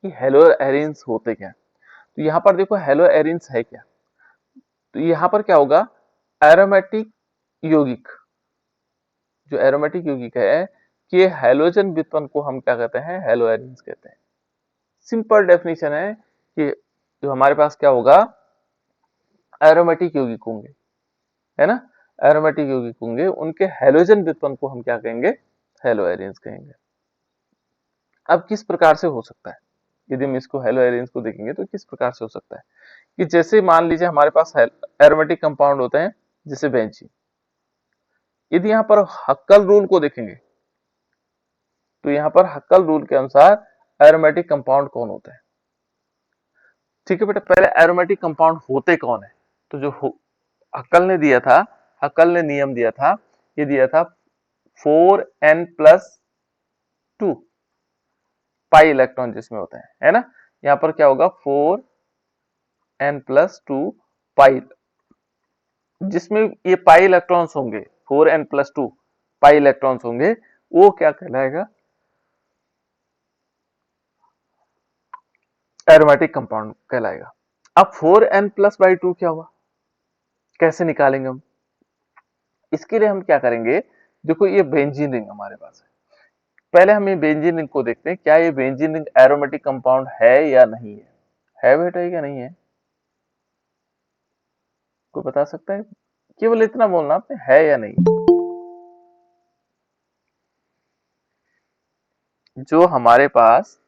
कि hello arenes होते क्या हैं। तो यहाँ पर देखो हेलो एरिन्स है क्या, तो यहाँ पर क्या होगा, एरोमेटिक यौगिक, जो एरोमेटिक यौगिक है कि हेलोजन वितरण को हम क्या कहते हैं, हेलो एरिन्स कहते हैं। सिंपल डेफिनेशन है कि जो हमारे पास क्या होगा, एरोमेटिक यौगिक होंगे, है ना, एरोमेटिक यौगिक होंगे, उनके हेलोजन वितरण को हम क्या कहेंगे, हेलो एरिन्स कहेंगे। अब किस प्रकार से हो सकता है, यदि हम इसको हेलो एरिन्स को देखेंगे तो किस प्रकार से हो सकता है कि जैसे मान लीजिए हमारे पास एरोमेटिक कंपाउंड होते हैं जैसे बेंजीन, यदि यहाँ पर हक्कल रूल को देखेंगे तो यहाँ पर हक्कल रूल के अनुसार एरोमेटिक कंपाउंड कौन होते हैं। ठीक है बेटा, पहले एरोमेटिक कंपाउंड होते कौन है, तो जो हक्कल ने दिया था, हक्कल ने नियम दिया था, ये दिया था 4n+2 पाई इलेक्ट्रॉन जिसमें होते हैं, है ना। यहाँ पर क्या होगा 4n+2 पाई, जिसमें ये पाई इलेक्ट्रॉन्स होंगे, 4n+2 पाई इलेक्ट्रॉन्स होंगे, वो क्या कहलाएगा, एरोमेटिक कंपाउंड कहलाएगा। अब 4n+2 क्या हुआ, कैसे निकालेंगे हम, इसके लिए हम क्या करेंगे, देखो ये बेंजीन रिंग हमारे पास है, पहले हम ये बेंजीन रिंग को देखते हैं, क्या ये बेंजीन रिंग एरोमेटिक कंपाउंड है या नहीं है बेटा या नहीं है, कोई बता सकता है, केवल इतना बोलना आपने, है या नहीं। जो हमारे पास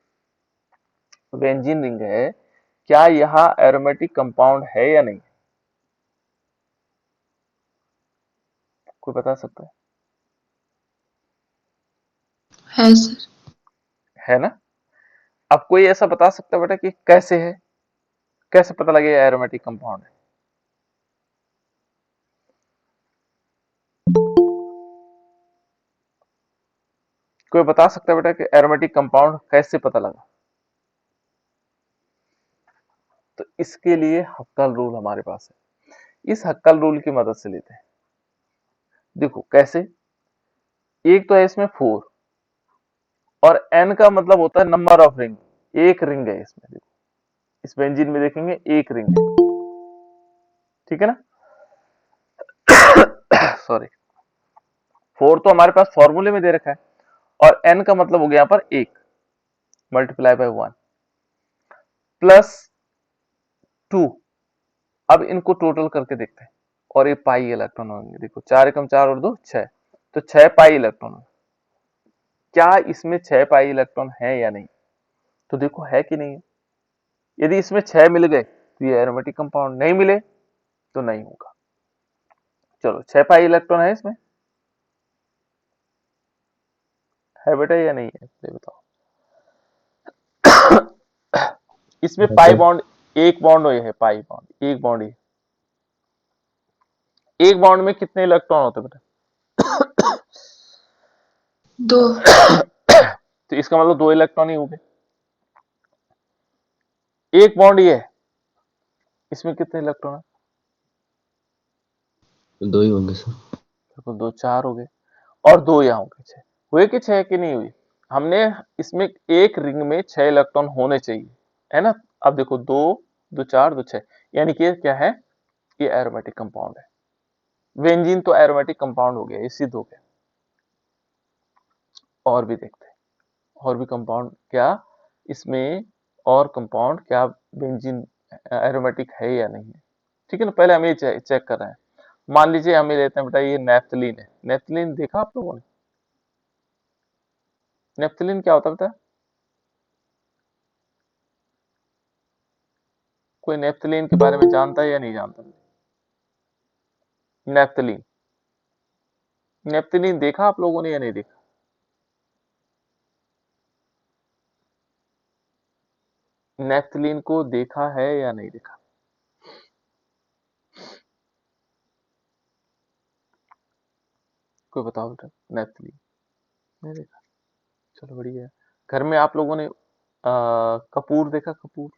बेंजीन रिंग है, क्या यह एरोमेटिक कंपाउंड है या नहीं, कोई बता सकता है सर। है ना। अब कोई ऐसा बता सकता है बेटा कि कैसे है, कैसे पता लगेगा एरोमेटिक कंपाउंड है, कोई बता सकता है बेटा कि एरोमेटिक कंपाउंड कैसे पता लगा, तो इसके लिए हक्कल रूल हमारे पास है, इस हक्कल रूल की मदद से लेते हैं। देखो कैसे, एक तो है इसमें 4 और n का मतलब होता है नंबर ऑफ रिंग, एक रिंग है इसमें, देखो इस बेंजीन में देखेंगे एक रिंग है, ठीक है ना। सॉरी, 4 तो हमारे पास फॉर्मूले में दे रखा है, और n का मतलब हो गया यहाँ पर एक, मल्टीप्लाई बाय 1 प्लस 2। अब इनको टोटल करके देखते हैं, और ये पाई इलेक्ट्रॉन होंगे, देखो 4 एकम 4 और 2 6, तो 6 पाई इलेक्ट्रॉन, क्या इसमें 6 पाई इलेक्ट्रॉन है या नहीं, तो देखो है कि नहीं है, यदि इसमें 6 मिल गए तो ये एरोमेटिक कंपाउंड, नहीं मिले तो नहीं होगा। चलो 6 पाई इलेक्ट्रॉन है इसमें, है बेटा या नहीं है, ये बताओ। इसमें पाई सर। बॉन्ड, एक बॉन्ड ये है, पाई बॉन्ड एक बॉन्ड, ये एक बॉन्ड में कितने इलेक्ट्रॉन होते हैं दो। बेटा, तो इसका मतलब 2 इलेक्ट्रॉन ही हो गए। एक बॉन्ड ये है, इसमें कितने इलेक्ट्रॉन है, दो ही होंगे सर। देखो 2 4 हो गए, और 2 यहाँ हो गए 6, हुए कि 6 की नहीं हुई, हमने इसमें एक रिंग में 6 इलेक्ट्रॉन होने चाहिए, है ना। अब देखो 2 2 4 2 6, यानी कि ये क्या है, ये एरोमेटिक कंपाउंड है, बेंजीन तो एरोमेटिक कंपाउंड हो गया, ये सिद्ध हो गया। और भी देखते हैं, और भी कंपाउंड क्या इसमें, और कंपाउंड क्या बेंजीन एरोमेटिक है या नहीं है, ठीक है ना। पहले हम ये चेक कर रहे हैं, मान लीजिए हमें लेते हैं बेटा ये नेफ्थलीन है, नेफ्थलीन देखा आप लोगों ने, नेफ्थलीन क्या होता है बेटा, कोई नेफ्थलीन के बारे में जानता है या नहीं जानता, नेफ्थलीन, नेफ्थलीन देखा आप लोगों ने या नहीं देखा, नेफ्थलीन को देखा है या नहीं देखा, कोई बताओ बेटा, नेफ्थलीन नहीं देखा, चलो बढ़िया है। घर में आप लोगों ने कपूर देखा, कपूर,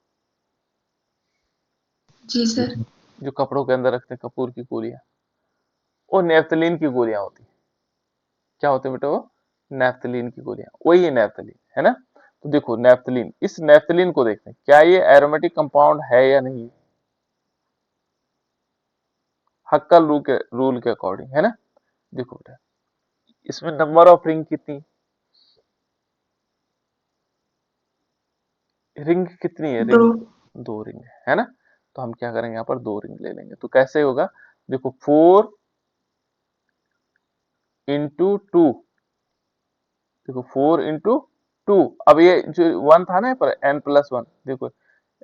जी जी सर। सर। जो कपड़ों के अंदर रखते हैं कपूर की गोलियां, वो नेफ्थलीन की गोलियां होती हैं, क्या होते हैं बेटा वो, नेफ्थलीन की गोलियां, वही है नेफ्थलीन, है ना। तो देखो नेफ्थलीन, इस नेफ्थलीन को देखते हैं क्या ये एरोमेटिक कंपाउंड है या नहीं, हक्कल रूल के अकॉर्डिंग, है ना। देखो बेटा इसमें नंबर ऑफ रिंग कितनी, रिंग कितनी है, दो। रिंग दो रिंग है ना। तो हम क्या करेंगे यहाँ पर दो रिंग ले लेंगे, तो कैसे होगा, देखो 4 into 2, देखो 4 into 2, अब ये जो 1 था ना यहाँ पर n+1, देखो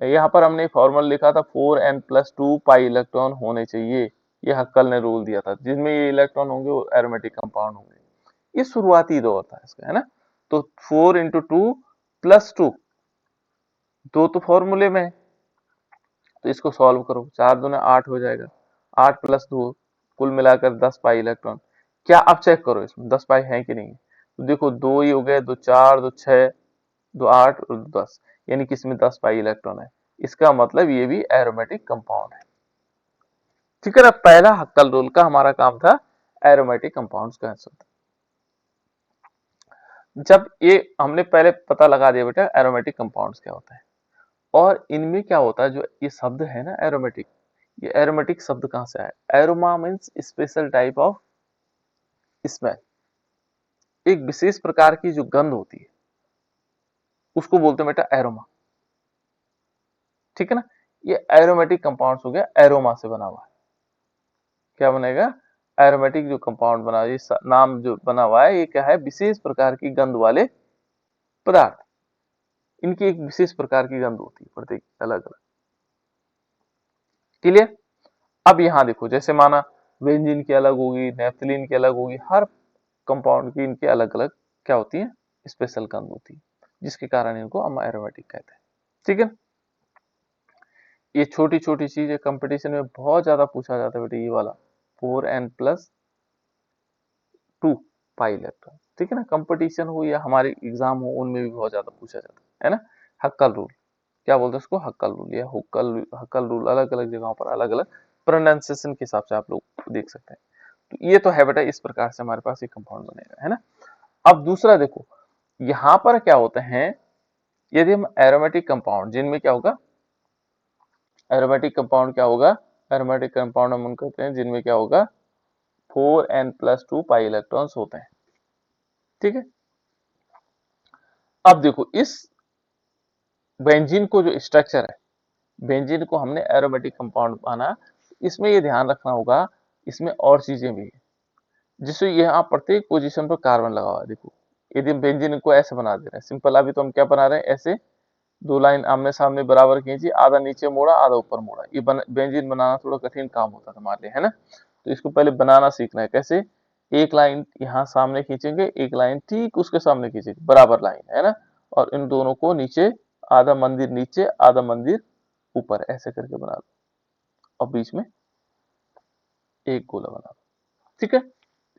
यहाँ पर हमने फॉर्मूला लिखा था 4n+2 पाई इलेक्ट्रॉन होने चाहिए, ये हक्कल ने रूल दिया था, जिसमें ये इलेक्ट्रॉन होंगे वो एरोमेटिक कंपाउंड होंगे, ये शुरुआती दौर था इसका, है ना। तो 4 into 2 + 2, तो फॉर्मूले में है, तो इसको सॉल्व करो, 4 दूने 8 हो जाएगा, 8 + 2 कुल मिलाकर 10 पाई इलेक्ट्रॉन। क्या अब चेक करो इसमें 10 पाई है कि नहीं है, तो देखो दो ही हो गए, दो 4, दो 6, दो 8 और दो 10, यानी कि इसमें 10 पाई इलेक्ट्रॉन है, इसका मतलब ये भी एरोमेटिक कंपाउंड है। ठीक है ना, पहला हक्कल रूल का हमारा काम था एरोमेटिक कंपाउंड्स का आंसर। जब ये हमने पहले पता लगा दिया बेटा एरोमेटिक कंपाउंड्स क्या होता है, और इनमें क्या होता है, जो ये शब्द है ना एरोमेटिक, ये एरोमेटिक शब्द कहां से आया, aroma means special type of smell, एक विशेष प्रकार की जो गंध होती है उसको बोलते हैं बेटा एरोमा। ठीक है ना, ये एरोमेटिक कंपाउंड्स हो गया, एरोमा से बना हुआ है, क्या बनेगा, एरोमेटिक जो कंपाउंड बना, ये नाम जो बना हुआ है ये क्या है, विशेष प्रकार की गंध वाले पदार्थ, इनकी एक विशेष प्रकार की गंध होती है प्रत्येक अलग अलग। क्लियर। अब यहां देखो जैसे माना बेंजीन की अलग होगी, नेफ्थलीन की अलग होगी, हर कंपाउंड की इनकी अलग अलग क्या होती है, स्पेशल गंध होती है, जिसके कारण इनको हम एरोमेटिक कहते हैं। ठीक है, ये छोटी छोटी चीजें कंपटीशन में बहुत ज्यादा पूछा जाता है बेटा, ये वाला 4n+2 पाई इलेक्ट्रॉन, ठीक है ना, कंपटीशन हो या हमारे एग्जाम हो उनमें भी बहुत ज्यादा पूछा जाता है ना। हक्कल रूल, क्या बोलते हैं उसको, हक्कल रूल या हुक्कल, हक्कल रूल अलग अलग जगहों पर अलग अलग प्रोनाउंसिएशन के हिसाब से आप लोग देख सकते हैं। तो ये तो है बेटा, इस प्रकार से हमारे पास एक कंपाउंड बनेगा, है ना। अब दूसरा देखो, यहां पर क्या होते हैं, यदि हम एरोमेटिक कंपाउंड जिनमें क्या होगा, एरोमेटिक कंपाउंड क्या होगा, एरोमेटिक कंपाउंड हम उनको कहते हैं जिनमें क्या होगा 4n+2 पाई इलेक्ट्रॉन्स होते हैं। ठीक है, अब देखो इस बेंजीन को जो स्ट्रक्चर है, बेंजीन को हमने एरोमेटिक कंपाउंड माना, इसमें ये ध्यान रखना होगा, इसमें और चीजें भी है, जिससे यहाँ प्रत्येक पोजीशन पर कार्बन लगा हुआ है। देखो यदि हम बेंजीन को ऐसे बना दे रहे हैं सिंपल, अभी तो हम क्या बना रहे हैं, ऐसे दो लाइन आमने सामने बराबर खींची, आधा नीचे मोड़ा आधा ऊपर मोड़ा, ये बेंजीन बनाना थोड़ा कठिन काम होता था हमारे लिए, है ना। तो इसको पहले बनाना सीखना है, कैसे, एक लाइन यहाँ सामने खींचेंगे, एक लाइन ठीक उसके सामने खींचेंगे, बराबर लाइन, है ना, और इन दोनों को नीचे, आधा मंदिर नीचे आधा मंदिर ऊपर, ऐसे करके बना लो, और बीच में एक गोला बना लो। ठीक है,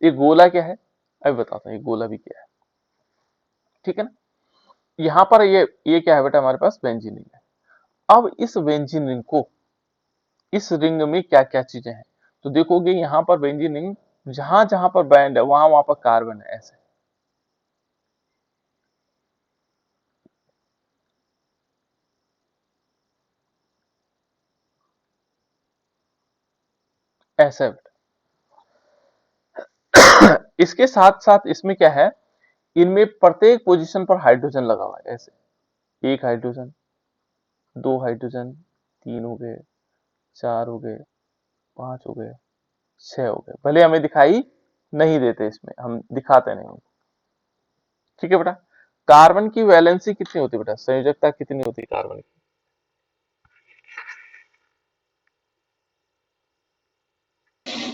ये गोला क्या है, अभी बताता हूँ ये गोला भी क्या है। ठीक है ना, यहाँ पर ये क्या है बेटा, हमारे पास बेंजीन रिंग है। अब इस बेंजीन रिंग को, इस रिंग में क्या क्या चीजें हैं, तो देखोगे यहाँ पर बेंजीन रिंग, जहां जहां पर बैंड है वहां वहां पर कार्बन है, ऐसे ऐसे। इसके साथ साथ इसमें क्या है, इनमें प्रत्येक पोजीशन पर हाइड्रोजन लगा हुआ है, ऐसे एक हाइड्रोजन, दो हाइड्रोजन, तीन हो गए, चार हो गए, पांच हो गए, छह हो गए, भले हमें दिखाई नहीं देते, इसमें हम दिखाते नहीं। ठीक है बेटा, कार्बन की वैलेंसी कितनी होती है बेटा, संयोजकता कितनी होती है कार्बन की,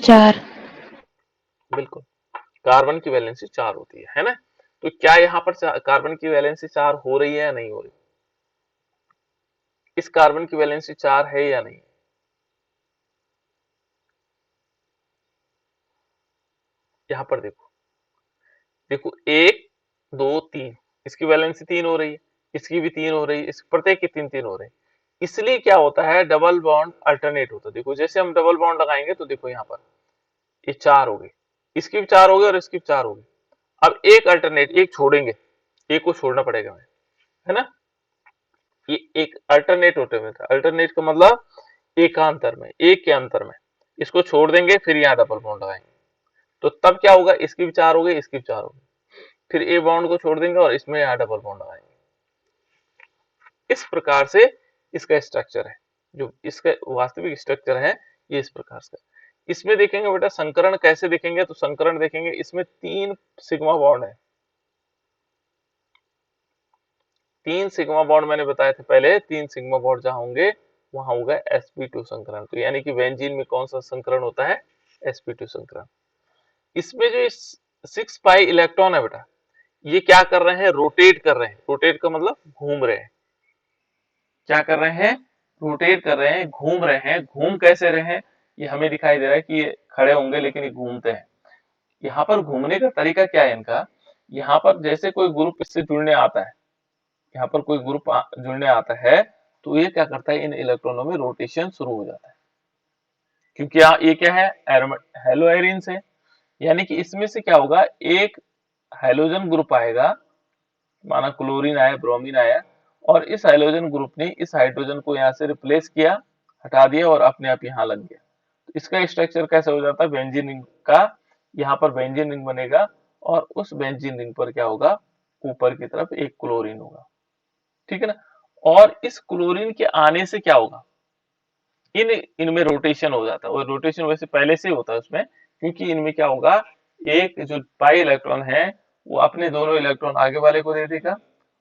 4। बिल्कुल, कार्बन की वैलेंसी 4 होती है ना। तो क्या यहाँ पर कार्बन की वैलेंसी 4 हो रही है या नहीं हो रही, इस कार्बन की वैलेंसी 4 है या नहीं, यहाँ पर देखो, देखो 1 2 3, इसकी वैलेंसी 3 हो रही है, इसकी भी 3 हो रही है, इस प्रत्येक की 3 3 हो रही है, इसलिए क्या होता है, डबल बॉन्ड अल्टरनेट होता है। देखो जैसे हम डबल बॉन्ड लगाएंगे तो देखो यहाँ पर ये 4 हो गई, इसकी भी 4 हो गई और इसकी भी 4 हो गई, अब एक अल्टरनेट, एक छोड़ेंगे, एक को छोड़ना पड़ेगा हमें, है ना। ये एक अल्टरनेट होते में था, अल्टरनेट का मतलब एकांतर में, एक के अंतर में, इसको छोड़ देंगे फिर यहाँ डबल बॉन्ड लगाएंगे, तो तब क्या होगा, इसकी भी चार हो गई, इसकी भी चार हो गई, फिर ए बॉन्ड को छोड़ देंगे और इसमें यहाँ डबल बॉन्ड लगाएंगे। इस प्रकार से इसका स्ट्रक्चर है, जो इसका वास्तविक स्ट्रक्चर है ये इस प्रकार से। इसमें देखेंगे बेटा संकरण कैसे देखेंगे, तो संकरण देखेंगे इसमें 3 सिग्मा बॉन्ड है, 3 सिग्मा बॉन्ड मैंने बताए थे पहले, 3 सिग्मा बॉन्ड जहां होंगे वहां होगा sp2 संकरण, तो यानी कि बेंजीन में कौन सा संकरण होता है, sp2 संकरण। इसमें जो 6 पाई इलेक्ट्रॉन है बेटा, ये क्या कर रहे हैं, रोटेट कर रहे हैं, रोटेट का मतलब घूम रहे हैं, क्या कर रहे हैं, रोटेट कर रहे हैं, घूम रहे हैं। घूम कैसे रहे हैं, ये हमें दिखाई दे रहा है कि ये खड़े होंगे लेकिन ये घूमते हैं। यहाँ पर घूमने का तरीका क्या है इनका, यहाँ पर जैसे कोई ग्रुप इससे जुड़ने आता है, यहाँ पर कोई ग्रुप जुड़ने आता है, तो ये क्या करता है, इन इलेक्ट्रॉनों में रोटेशन शुरू हो जाता है, क्योंकि यहाँ ये क्या है, हेलो एरिन्स है, यानी कि इसमें से क्या होगा, एक हाइड्रोजन ग्रुप आएगा, माना क्लोरीन आया, ब्रोमीन आया, और इस हाइड्रोजन ग्रुप ने इस हाइड्रोजन को यहाँ से रिप्लेस किया, हटा दिया और अपने आप यहाँ लग गया। तो इसका स्ट्रक्चर कैसे हो जाता है, बेंजीन रिंग का, यहाँ पर बेंजीन रिंग बनेगा और उस बेंजीन रिंग पर क्या होगा, ऊपर की तरफ एक क्लोरीन होगा, ठीक है ना। और इस क्लोरीन के आने से क्या होगा, इनमें रोटेशन हो जाता है, और रोटेशन वैसे पहले से ही होता है उसमें, क्योंकि इनमें क्या होगा, एक जो पाई इलेक्ट्रॉन है वो अपने दोनों इलेक्ट्रॉन आगे वाले को दे देगा,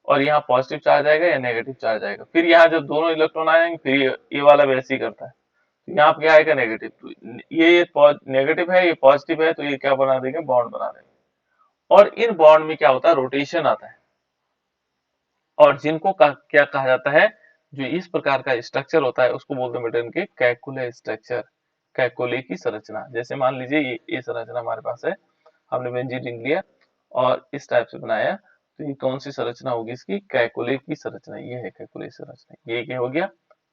और यहाँ पॉजिटिव चार्ज आएगा या नेगेटिव चार्ज आएगा, फिर यहाँ जब दोनों इलेक्ट्रॉन आएंगे फिर ये वाला वैसे ही करता है, तो यहाँ पे क्या आएगा, नेगेटिव, तो ये नेगेटिव है, ये पॉजिटिव है, तो ये क्या बना देंगे, बॉन्ड बना देंगे, और इन बॉन्ड में क्या होता है, रोटेशन आता है, और जिनको क्या कहा जाता है, जो इस प्रकार का स्ट्रक्चर होता है उसको बोलते हैं बेटा इनके कैकुले स्ट्रक्चर, कैकुले की संरचना। जैसे मान लीजिए ये संरचना हमारे पास है, हमने बेंजीन रिंग लिया और इस टाइप से बनाया, तो ये कौन सी संरचना होगी, इसकी कैकुले की संरचना, ये है कैकुले संरचना, ये क्या हो गया,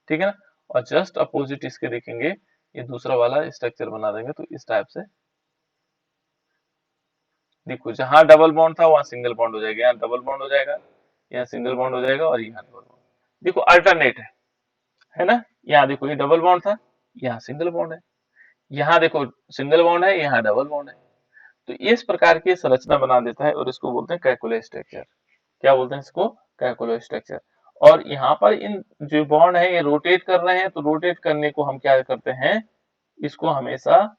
ठीक है ना। और जस्ट अपोजिट इसके देखेंगे, ये दूसरा वाला स्ट्रक्चर बना देंगे, तो इस टाइप से देखो, जहां डबल बॉन्ड था वहां सिंगल बॉन्ड हो जाएगा, यहाँ डबल बॉन्ड हो जाएगा, यहाँ सिंगल बॉन्ड हो जाएगा, और यहाँ डबल बॉन्ड, देखो अल्टरनेट है ना। यहाँ देखो ये डबल बॉन्ड था, यहाँ सिंगल बॉन्ड है, यहाँ देखो सिंगल बॉन्ड है, यहाँ डबल बॉन्ड है, तो इस प्रकार की संरचना बना देता है, और इसको बोलते हैं कैकुले स्ट्रक्चर। क्या बोलते हैं इसको, कैकुले स्ट्रक्चर। और यहाँ पर इन जो बॉन्ड है ये रोटेट कर रहे हैं, तो रोटेट करने को हम क्या करते हैं, इसको हमेशा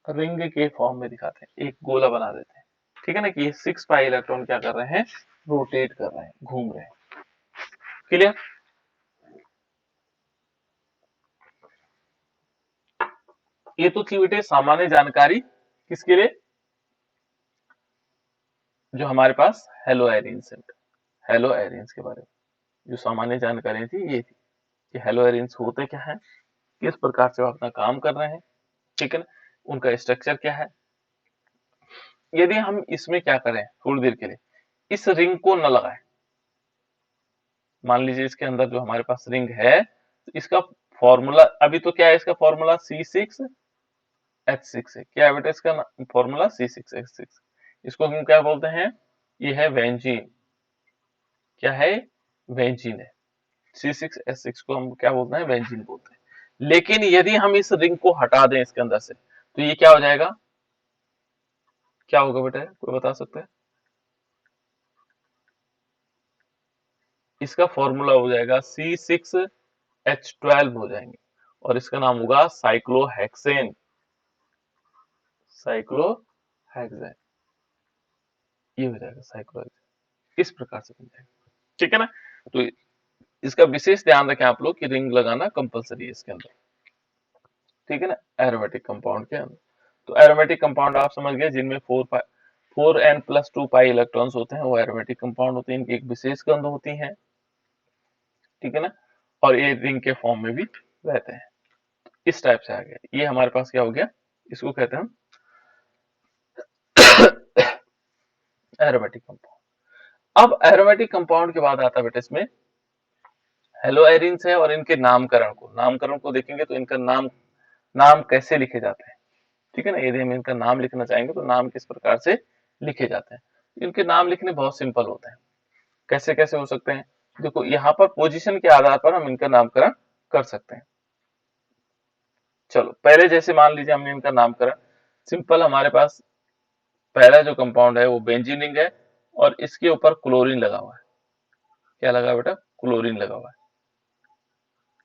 रिंग के फॉर्म में दिखाते हैं, एक गोला बना देते हैं, ठीक है ना, कि 6 पाई इलेक्ट्रॉन क्या कर रहे हैं, रोटेट कर रहे हैं, घूम रहे हैं, क्लियर। ये तो थी बेटे सामान्य जानकारी, किसके लिए, जो हमारे पास हेलो एरिन्स है, हेलो एरिन्स के बारे में जो सामान्य जानकारी थी ये थी, कि हेलो एरिन्स होते क्या है, किस प्रकार से वो अपना काम कर रहे हैं, ठीक है ना, उनका स्ट्रक्चर क्या है। यदि हम इसमें क्या करें, थोड़ी देर के लिए इस रिंग को न लगाएं, मान लीजिए इसके अंदर जो हमारे पास रिंग है, तो इसका फॉर्मूला अभी तो क्या है, इसका फॉर्मूला C6H6 है, क्या है बेटा इसका फॉर्मूला C6H6, इसको हम क्या बोलते हैं, ये है बेंजीन, क्या है, बेंजीन है, C6H6 को हम क्या बोलते हैं, बेंजीन बोलते हैं। लेकिन यदि हम इस रिंग को हटा दें इसके अंदर से, तो ये क्या हो जाएगा, क्या होगा बेटा, कोई बता सकता है, इसका फॉर्मूला हो जाएगा C6H12 हो जाएंगे, और इसका नाम होगा साइक्लोहेक्सेन, साइक्लोहेक्सेन, ये हो जाएगा साइक्लोहेक्सेन, इस प्रकार से बन जाएगा, ठीक है ना। तो इसका विशेष ध्यान रखें आप लोग कि रिंग लगाना कंपलसरी है इसके अंदर, ठीक है ना, एरोमेटिक कंपाउंड के अंदर। तो एरोमेटिक कंपाउंड आप समझ गए, जिनमें 4n+2 पाई इलेक्ट्रॉन्स होते हैं, वो एरोमेटिक कंपाउंड होते हैं, इनकी एक विशेष गंध होती है, ठीक है ना, और ये रिंग के फॉर्म में भी रहते हैं, इस टाइप से आ गया, ये हमारे पास क्या हो गया, इसको कहते हैं एरोमेटिक कंपाउंड। अब एरोमेटिक कंपाउंड के बाद आता है बेटा इसमें हेलो एरिन्स है, और इनके नामकरण को देखेंगे, तो इनका नाम कैसे लिखे जाते हैं, ठीक है ना, यदि हम इनका नाम लिखना चाहेंगे तो नाम किस प्रकार से लिखे जाते हैं, इनके नाम लिखने बहुत सिंपल होते हैं। कैसे कैसे हो सकते हैं? देखो यहाँ पर पोजीशन के आधार पर हम इनका नामकरण कर सकते हैं। चलो पहले जैसे मान लीजिए हमने इनका नामकरण सिंपल, हमारे पास पहला जो कंपाउंड है वो बेंजीन रिंग है और इसके ऊपर क्लोरीन लगा हुआ है। क्या लगा है बेटा? क्लोरीन लगा हुआ है।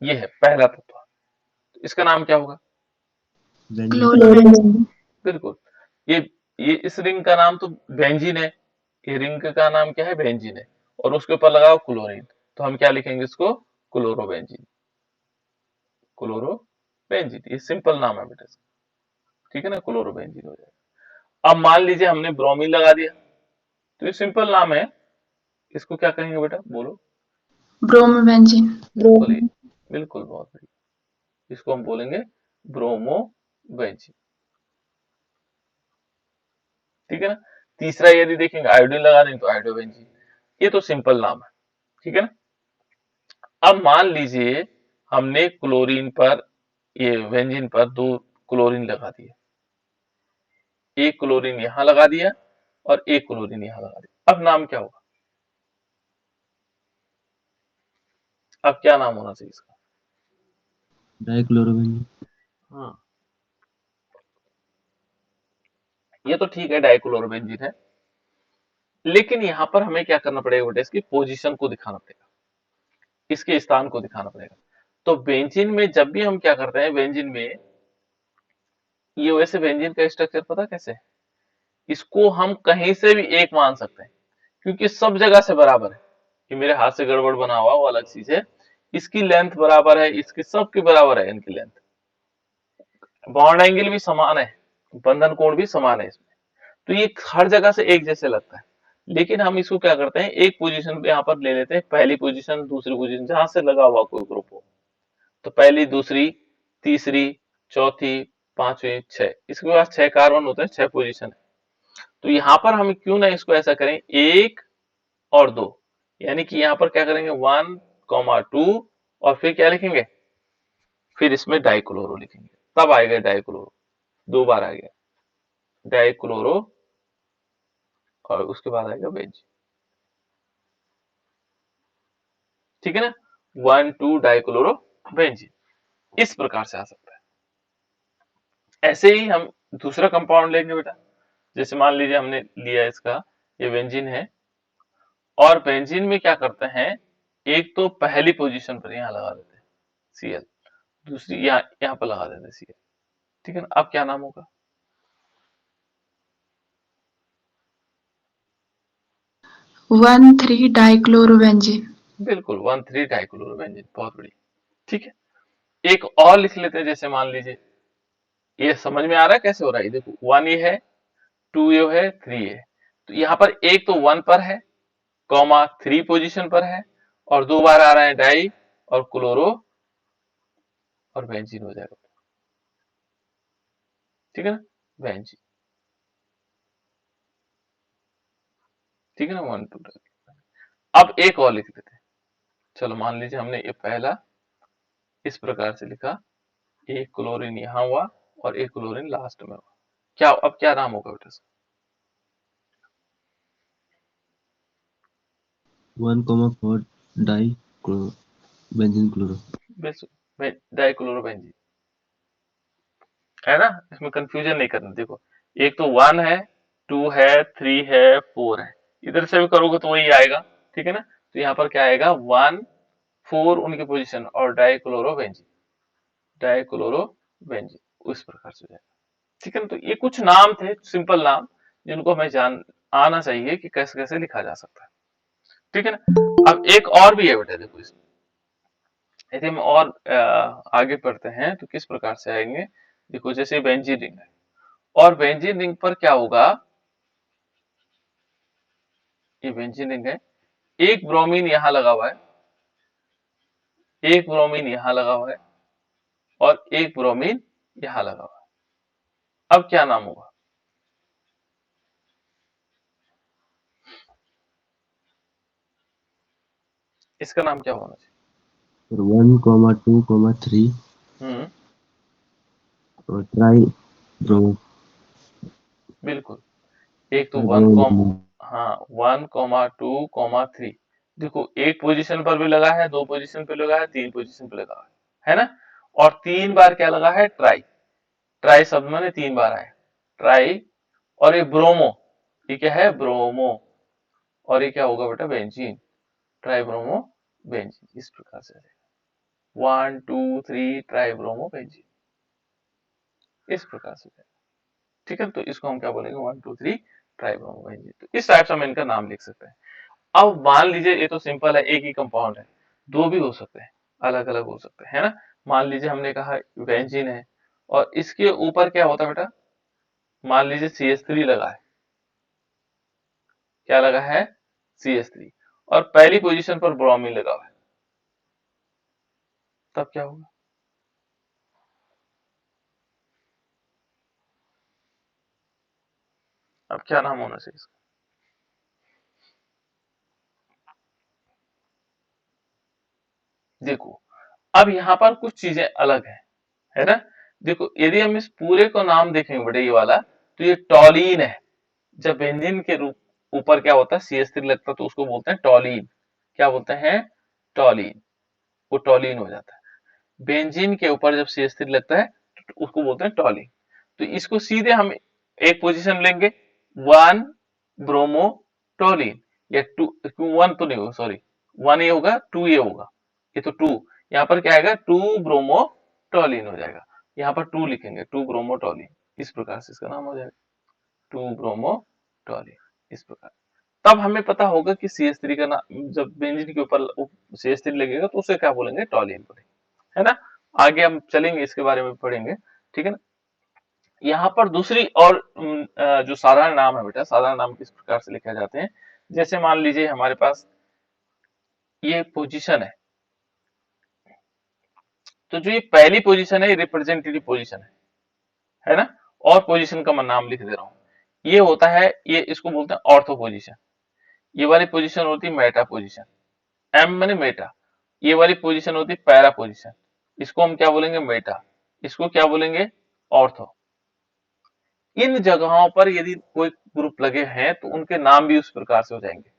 ये है पहला तत्व, तो इसका नाम क्या होगा? बेंजीन। क्लोरीन। बिल्कुल। ये ये इस रिंग का नाम तो बेंजीन है, ये रिंग का नाम क्या है? बेंजीन है, और उसके ऊपर लगा हुआ क्लोरीन, तो हम क्या लिखेंगे इसको? क्लोरोबेंजीन। क्लोरोबेंजीन, ये सिंपल नाम है बेटा इसका, ठीक है ना? क्लोरोबेंजीन हो जाएगा। अब मान लीजिए हमने ब्रोमीन लगा दिया, तो ये सिंपल नाम है, इसको क्या कहेंगे बेटा? बोलो। ब्रोमोबेंजीन। बिल्कुल ही, बिल्कुल, बहुत बढ़िया। इसको हम बोलेंगे ब्रोमोबेंजीन, ठीक है ना? तीसरा यदि देखेंगे आयोडीन लगा दें तो आयोडोबेंजीन। ये तो सिंपल नाम है, ठीक है ना? अब मान लीजिए हमने क्लोरीन पर, ये बेंजीन पर दो क्लोरीन लगा दिए, एक क्लोरीन यहां लगा दिया और एक क्लोरीन यहां लगा दिया। अब नाम क्या होगा? अब क्या नाम होना चाहिए इसका? डाइक्लोरोबेंजीन। हाँ, ये तो ठीक है, डाइक्लोरोबेंजीन है, लेकिन यहां पर हमें क्या करना पड़ेगा बेटा? इसकी पोजीशन को दिखाना पड़ेगा, इसके स्थान को दिखाना पड़ेगा। तो बेंजीन में जब भी हम क्या करते हैं, बेंजीन में ये, वैसे बेंजीन का स्ट्रक्चर पता कैसे है? इसको हम कहीं से भी एक मान सकते हैं, क्योंकि सब जगह से बराबर है। कि मेरे हाथ से गड़बड़ बना हुआ वो अलग चीज है, इसकी लेंथ बराबर है, इसकी सबकी बराबर है, इनकी लेंथ, बॉन्ड एंगल भी समान है, बंधन कोण भी समान है इसमें, तो ये हर जगह से एक जैसे लगता है। लेकिन हम इसको क्या करते हैं, एक पोजीशन पे यहाँ पर ले लेते हैं, पहली पोजीशन, दूसरी पोजीशन, जहां से लगा हुआ कोई ग्रुप हो, तो पहली, दूसरी, तीसरी, चौथी, पांचवी, छह, इसके पास 6 कार्बन होते हैं, 6 पोजीशन है। तो यहाँ पर हम क्यों ना इसको ऐसा करें, 1 और 2, यानी कि यहाँ पर क्या करेंगे, 1,2, और फिर क्या लिखेंगे, फिर इसमें डाइक्लोरो लिखेंगे, तब आएगा डाइक्लोरो, 2 बार आ गया डाइक्लोरो, और उसके बाद आएगा बेंजीन, ठीक है ना? 1,2 डाइक्लोरो बेंजीन, इस प्रकार से आ सकता है। ऐसे ही हम दूसरा कंपाउंड लेंगे बेटा, जैसे मान लीजिए हमने लिया इसका, ये बेंजीन है, और बेंजीन में क्या करते हैं, एक तो पहली पोजीशन पर यहाँ लगा देते हैं Cl, दूसरी यहाँ पर लगा देते हैं Cl, ठीक है ना? अब क्या नाम होगा? 1,3 डाइक्लोरोबेंजीन। बिल्कुल, 1,3 डाइक्लोरोबेंजीन, बहुत बढ़िया, ठीक है। एक और लिख लेते हैं, जैसे मान लीजिए, ये समझ में आ रहा है कैसे हो रहा है? ये देखो, 1 ये है, 2 ये है, 3 ये है, तो यहाँ पर एक तो 1 पर है, कॉमा 3 पोजीशन पर है, और 2 बार आ रहा है डाई और क्लोरो और बेंजीन हो जाएगा, ठीक है ना? बेंजीन, ठीक है ना? 1, 2 अब एक और लिख लेते हैं। चलो मान लीजिए हमने ये पहला इस प्रकार से लिखा, एक क्लोरीन यहाँ हुआ और एक क्लोरीन लास्ट में हुआ, क्या अब क्या नाम होगा बेटा इसका? 1,4 डाई बेंजीन क्लोरो। डाइक्लोरोबेंजीन, है ना? इसमें कंफ्यूजन नहीं करना। देखो, एक तो 1 है, 2 है, 3 है, 4 है, इधर से भी करोगे तो वही आएगा, ठीक है ना? तो यहाँ पर क्या आएगा, 1, 4 उनकी पोजीशन, और डाइक्लोरोबेंजीन, डाइक्लोरोबेंजीन, उस प्रकार से हो जाएगा, ठीक है ना? तो ये कुछ नाम थे, सिंपल नाम, जिनको हमें जान आना चाहिए कि कैसे कैसे लिखा जा सकता है, ठीक है ना? अब एक और भी है बेटा, देखो इसमें यदि हम और आगे बढ़ते हैं तो किस प्रकार से आएंगे, देखो जैसे बेंजीन रिंग है, और बेंजीन रिंग पर क्या होगा, ये बेंजीन रिंग है, एक ब्रोमीन यहां लगा हुआ है, एक ब्रोमीन यहां लगा हुआ है, और एक ब्रोमीन यहां लगा हुआ है। अब क्या नाम होगा? इसका नाम क्या होना चाहिए? 1,2,3 हम्म, और ट्राई ब्रोमो। बिल्कुल, एक तो 1, हाँ, 1,2,3, देखो एक पोजीशन पर भी लगा है, दो पोजीशन पे लगा है, तीन पोजीशन पे लगा है ना। और तीन बार क्या लगा है, ट्राई। ट्राई शब्द मैंने तीन बार आया, ट्राई। और ये ब्रोमो, ये क्या है, ब्रोमो। और ये क्या होगा बेटा, बेंजीन। ट्राई ब्रोमो बेंजीन, इस प्रकार से 1 2 3 ट्राई ब्रोमो बेंजीन, इस प्रकार से। ठीक है, तो इसको हम क्या बोलेंगे, 1 2 3 ट्राई ब्रोमो बेंजीन। तो इस टाइप से हम इनका नाम लिख सकते हैं। अब मान लीजिए ये तो सिंपल है, एक ही कंपाउंड है, दो भी हो सकते हैं, अलग अलग हो सकते हैं, है ना। मान लीजिए हमने कहा बेंजीन है और इसके ऊपर क्या होता है बेटा, मान लीजिए CH3 लगा है, क्या लगा है, CH3। और पहली पोजीशन पर ब्रोमीन लगा हुआ है, तब क्या होगा, अब क्या नाम होना चाहिए इसका। देखो अब यहाँ पर कुछ चीजें अलग है ना। देखो यदि हम इस पूरे को नाम देखेंगे बेटा, ये वाला, तो ये टॉलीन है। जब बेंजीन के रूप ऊपर क्या होता है, CH3 लगता है, तो उसको बोलते हैं टॉलीन। क्या बोलते हैं, टॉलीन। वो टॉलीन हो जाता है। बेंजीन के ऊपर जब CH3 लगता है तो उसको बोलते हैं टॉलीन। तो इसको सीधे हम एक पोजीशन लेंगे, वन ब्रोमो टॉलीन, या टू, वन तो नहीं होगा, सॉरी, वन ये होगा, टू ये होगा, ये तो टू। यहाँ पर क्या आएगा, टू ब्रोमो टॉलीन हो जाएगा। यहाँ पर टू लिखेंगे, टू ब्रोमो टॉलीन, इस प्रकार से इसका नाम हो जाएगा, टू ब्रोमो टॉलीन, इस प्रकार। तब हमें पता होगा कि CH3 का नाम, जब बेंजीन के ऊपर CH3 लगेगा तो उसे क्या बोलेंगे, टॉलीन बोलेंगे, है ना। आगे हम चलेंगे, इसके बारे में पढ़ेंगे, ठीक है ना। यहाँ पर दूसरी और जो साधारण नाम है बेटा, साधारण नाम किस प्रकार से लिखे जाते हैं, जैसे मान लीजिए हमारे पास ये पोजीशन तो जो ये पहली पोजीशन है, ये रिप्रेजेंटेटिव पोजीशन है ना। और पोजीशन का मैं नाम लिख दे रहा हूँ, ये होता है, ये इसको बोलते हैं ऑर्थो पोजीशन। ये वाली पोजीशन होती है मेटा पोजीशन, एम माने मेटा। ये वाली पोजीशन होती है पैरा पोजीशन, इसको हम क्या बोलेंगे, मेटा। इसको क्या बोलेंगे, ऑर्थो। इन जगहों पर यदि कोई ग्रुप लगे हैं तो उनके नाम भी उस प्रकार से हो जाएंगे,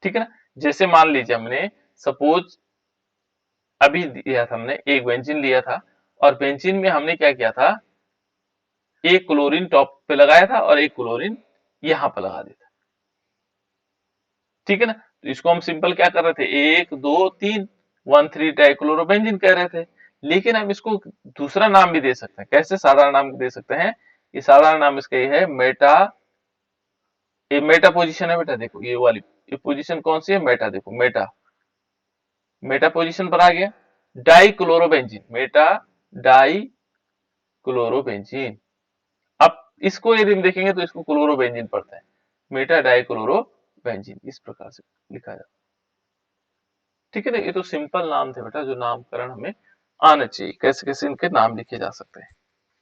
ठीक है ना। जैसे मान लीजिए हमने, सपोज अभी दिया था हमने, एक बेंजीन लिया था, और बेंजीन में हमने क्या किया था, एक क्लोरीन टॉप पे लगाया था और एक क्लोरीन यहां पर लगा दिया था, ठीक है ना। तो इसको हम सिंपल क्या कर रहे थे, 1 2 3 1 3 डाइक्लोरोबेंजीन कह रहे थे। लेकिन हम इसको दूसरा नाम भी दे सकते हैं, कैसे, साधारण नाम दे सकते हैं। ये साधारण नाम इसका ये है, मेटा। ये मेटा पोजीशन है बेटा, देखो ये वाली, ये पोजीशन कौन सी है, मेटा। देखो मेटा, मेटा पोजीशन पर आ गया। Di chlorobenzene, meta di chlorobenzene. अब इसको यदि हम देखेंगे तो इसको क्लोरोबेंजीन पड़ता है, मेटा डाई क्लोरोबेंजीन, इस प्रकार से लिखा जाता है, ठीक है ना। ये तो सिंपल नाम थे बेटा, जो नामकरण हमें आना चाहिए, कैसे कैसे इनके नाम लिखे जा सकते हैं,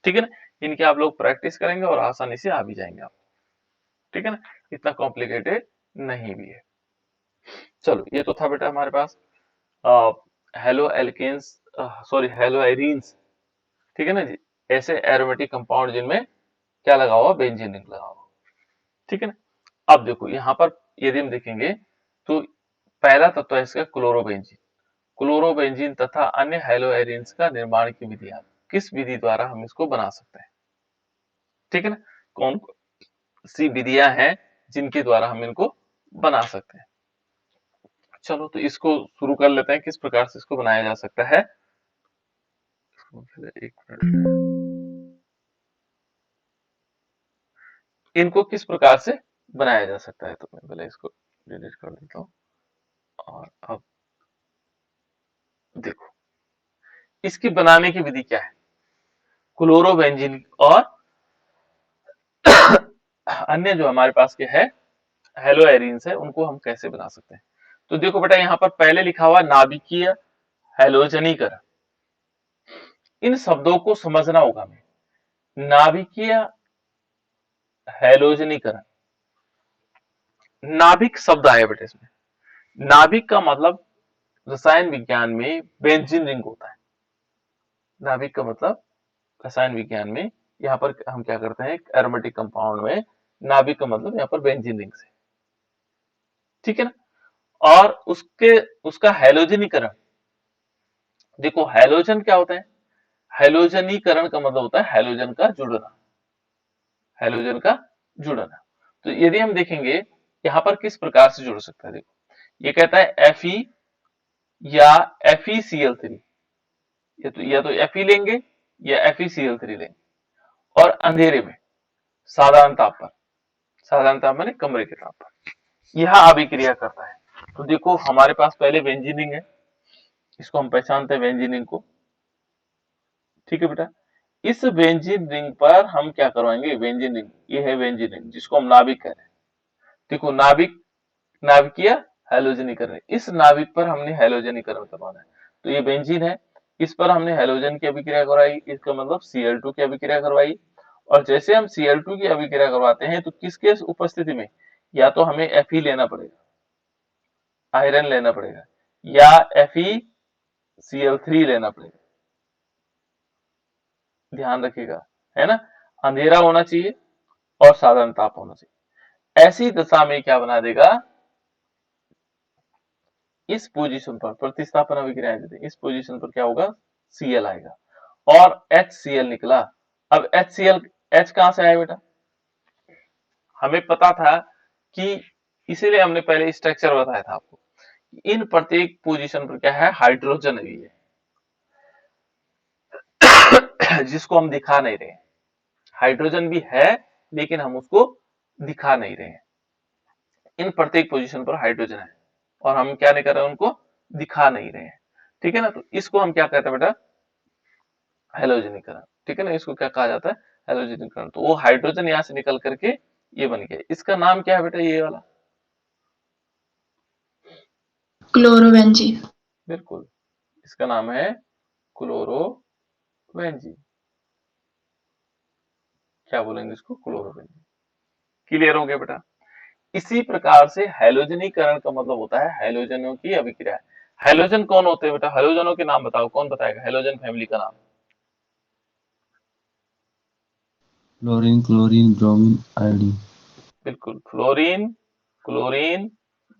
ठीक है ना। इनके आप लोग प्रैक्टिस करेंगे और आसानी से आ भी जाएंगे आप, ठीक है ना। इतना कॉम्प्लिकेटेड नहीं भी है। चलो ये तो था बेटा हमारे पास halo alkanes, sorry halo arenes, ठीक है ना जी। ऐसे एरोमेटिक कंपाउंड जिनमें क्या लगा हुआ, बेंजीन रिंग लगा हुआ, ठीक है ना। अब देखो यहाँ पर यदि हम देखेंगे तो पहला तत्व है इसका क्लोरोबेंजीन। क्लोरोबेंजीन तथा अन्य हेलो एरीन्स का निर्माण की विधियां, किस विधि द्वारा हम इसको बना सकते हैं, ठीक है ना। कौन सी विधियां हैं जिनके द्वारा हम इनको बना सकते हैं। चलो तो इसको शुरू कर लेते हैं, किस प्रकार से इसको बनाया जा सकता है। एक मिनट, इनको किस प्रकार से बनाया जा सकता है, तो मैं पहले इसको डिलीट कर देता हूँ। और अब देखो इसकी बनाने की विधि क्या है, क्लोरोबेंजीन और अन्य जो हमारे पास के है हेलो एरीन्स है, उनको हम कैसे बना सकते हैं। तो देखो बेटा यहाँ पर पहले लिखा हुआ नाभिकीय हैलोजनीकरण, इन शब्दों को समझना होगा हमें। नाभिकीय हैलोजनीकरण, नाभिक शब्द आया बेटा इसमें। नाभिक का मतलब रसायन विज्ञान में बेंजीन रिंग होता है। नाभिक का मतलब रसायन विज्ञान में, यहाँ पर हम क्या करते हैं, एरोमेटिक कंपाउंड में नाभिक का मतलब यहाँ पर बेंजीन रिंग से, ठीक है ना। और उसका हैलोजनीकरण। देखो हैलोजन क्या होता है, हैलोजनीकरण का मतलब होता है हैलोजन का जुड़ना, हैलोजन का जुड़ना। तो यदि हम देखेंगे यहाँ पर किस प्रकार से जुड़ सकता है, देखो ये कहता है Fe या FeCl3, या तो Fe लेंगे या FeCl3 लेंगे, और अंधेरे में साधारण ताप पर, साधारण ताप माने कमरे के ताप पर यह अभिक्रिया करता है। तो देखो हमारे पास पहले बेंजीनिंग है, इसको हम पहचानते हैं बेंजीनिंग को, ठीक है बेटा। इस बेंजीन रिंग पर हम क्या करवाएंगे, बेंजीन रिंग, ये है बेंजीन रिंग जिसको हम नाभिक कह रहे हैं। देखो नाभिक, नाभिकीय हैलोजनीकरण, इस नाभिक पर हमने हैलोजनीकरण करवाना है। तो ये बेंजीन है, इस पर हमने हैलोजन की अभिक्रिया करवाई, इसका मतलब Cl2 की अभिक्रिया करवाई। और जैसे हम Cl2 की अभिक्रिया करवाते हैं तो किसके उपस्थिति में, या तो हमें Fe लेना पड़ेगा, आयरन लेना पड़ेगा, या FeCl3 लेना पड़ेगा। ध्यान रखिएगा, है ना, अंधेरा होना चाहिए और साधारण ताप होना चाहिए। ऐसी दशा में क्या बना देगा, इस पोजीशन पर प्रतिस्थापन अभिक्रियाएं देते हैं, इस पोजीशन पर क्या होगा, Cl आएगा और HCl निकला। अब HCl, H कहां से आया बेटा, हमें पता था कि, इसीलिए हमने पहले स्ट्रक्चर बताया था आपको, इन प्रत्येक पोजीशन पर क्या है, हाइड्रोजन भी है जिसको हम दिखा नहीं रहे हैं। हाइड्रोजन भी है लेकिन हम उसको दिखा नहीं रहे हैं। इन प्रत्येक पोजीशन पर हाइड्रोजन है और हम क्या नहीं कर रहे हैं, उनको दिखा नहीं रहे हैं, ठीक है ना। तो इसको हम क्या कहते हैं बेटा, हैलोजनीकरण, ठीक है ना, इसको क्या कहा जाता है, हैलोजनीकरण। तो वो हाइड्रोजन यहां से निकल करके ये बन गया। इसका नाम क्या है बेटा, ये वाला, क्लोरोबेंजीन। बिल्कुल, इसका नाम है क्लोरोबेंजीन। क्या बोलेंगे इसको, क्लोरोबेंजीन। क्लियर हो गया बेटा। इसी प्रकार से हैलोजनीकरण का मतलब होता है हैलोजनों की अभिक्रिया। हैलोजन कौन होते हैं बेटा, हैलोजनों के नाम बताओ, कौन बताएगा हैलोजन फैमिली का नाम। Fluorine, chlorine, bromine, iodine. बिल्कुल, फ्लोरीन, क्लोरीन,